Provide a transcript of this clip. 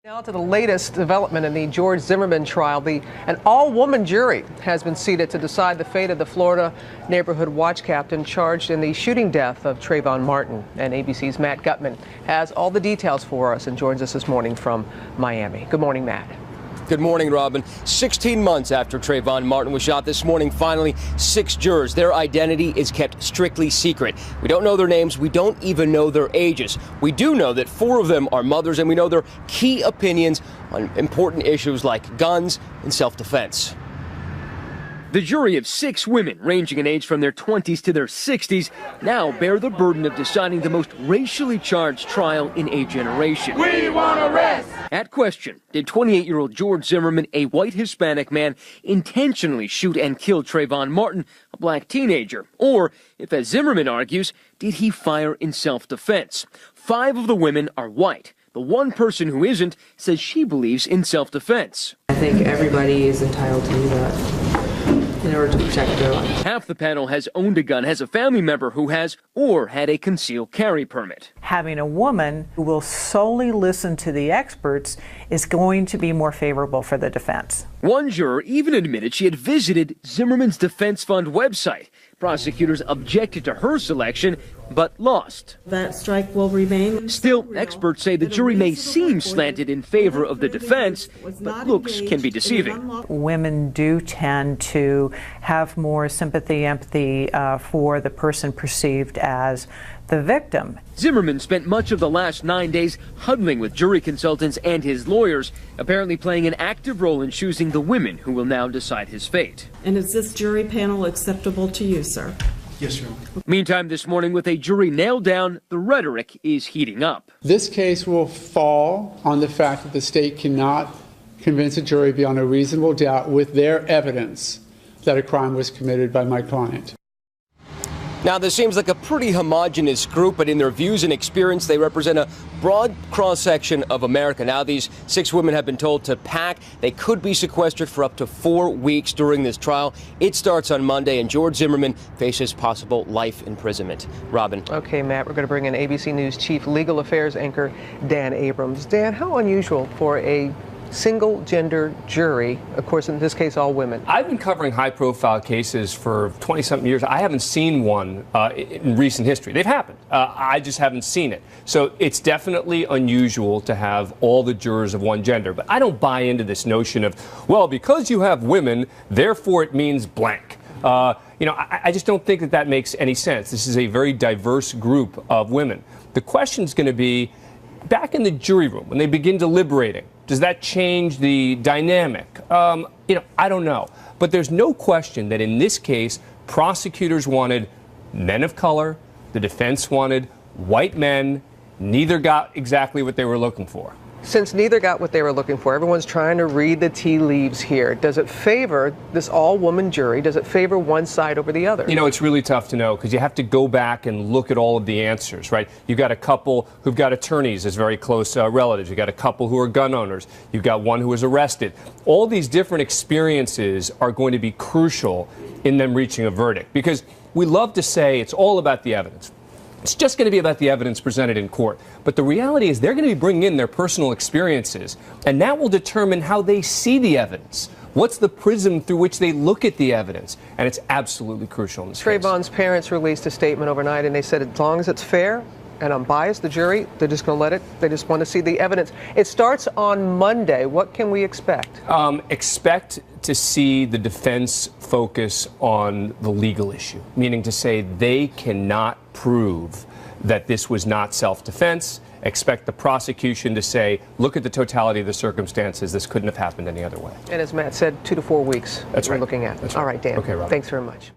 Now to the latest development in the George Zimmerman trial. An all-woman jury has been seated to decide the fate of the Florida neighborhood watch captain charged in the shooting death of Trayvon Martin. And ABC's Matt Gutman has all the details for us and joins us this morning from Miami. Good morning, Matt. Good morning, Robin. 16 months after Trayvon Martin was shot this morning, finally, 6 jurors. Their identity is kept strictly secret. We don't know their names. We don't even know their ages. We do know that 4 of them are mothers, and we know their key opinions on important issues like guns and self-defense. The jury of 6 women, ranging in age from their 20s to their 60s, now bear the burden of deciding the most racially charged trial in a generation. We want arrest! At question, did 28-year-old George Zimmerman, a white Hispanic man, intentionally shoot and kill Trayvon Martin, a black teenager? Or, if as Zimmerman argues, did he fire in self-defense? 5 of the women are white. The one person who isn't says she believes in self-defense. I think everybody is entitled to do that in order to protect their life. Half the panel has owned a gun, has a family member who has, or had a concealed carry permit. Having a woman who will solely listen to the experts is going to be more favorable for the defense. One juror even admitted she had visited Zimmerman's Defense Fund website. Prosecutors objected to her selection, but lost. That strike will remain. Still, experts say the jury may seem slanted in favor of the defense, but looks can be deceiving. Women do tend to have more sympathy, empathy for the person perceived as the victim. Zimmerman spent much of the last 9 days huddling with jury consultants and his lawyers, apparently playing an active role in choosing the women who will now decide his fate. And is this jury panel acceptable to you, sir? Yes, Your Honor. Meantime, this morning, with a jury nailed down, the rhetoric is heating up. This case will fall on the fact that the state cannot convince a jury beyond a reasonable doubt with their evidence that a crime was committed by my client. Now, this seems like a pretty homogenous group, but in their views and experience, they represent a broad cross-section of America. Now, these 6 women have been told to pack. They could be sequestered for up to 4 weeks during this trial. It starts on Monday, and George Zimmerman faces possible life imprisonment. Robin. Okay, Matt, we're going to bring in ABC News Chief Legal Affairs anchor Dan Abrams. Dan, how unusual for a single-gender jury, of course, in this case, all women. I've been covering high-profile cases for 20-something years. I haven't seen one in recent history. They've happened. I just haven't seen it. So it's definitely unusual to have all the jurors of one gender. But I don't buy into this notion of, well, because you have women, therefore it means blank. I just don't think that makes any sense. This is a very diverse group of women. The question's going to be, back in the jury room, when they begin deliberating, does that change the dynamic? I don't know. But there's no question that in this case, prosecutors wanted men of color, the defense wanted white men. Neither got exactly what they were looking for. Since neither got what they were looking for, everyone's trying to read the tea leaves here. Does it favor this all-woman jury? Does it favor one side over the other? You know, it's really tough to know because you have to go back and look at all of the answers, right? You've got a couple who've got attorneys as very close relatives. You've got a couple who are gun owners. You've got one who was arrested. All these different experiences are going to be crucial in them reaching a verdict because we love to say it's all about the evidence. It's just going to be about the evidence presented in court. But the reality is they're going to be bringing in their personal experiences, and that will determine how they see the evidence. What's the prism through which they look at the evidence? And it's absolutely crucial in this case. Trayvon's parents released a statement overnight, and they said as long as it's fair and unbiased, the jury, they're just going to let it. They just want to see the evidence. It starts on Monday. What can we expect? Expect to see the defense focus on the legal issue, meaning to say they cannot prove that this was not self-defense. Expect the prosecution to say, look at the totality of the circumstances. This couldn't have happened any other way. And as Matt said, 2 to 4 weeks. That's right. We're looking at. That's All right. right, Dan. Okay, Rob. Thanks very much.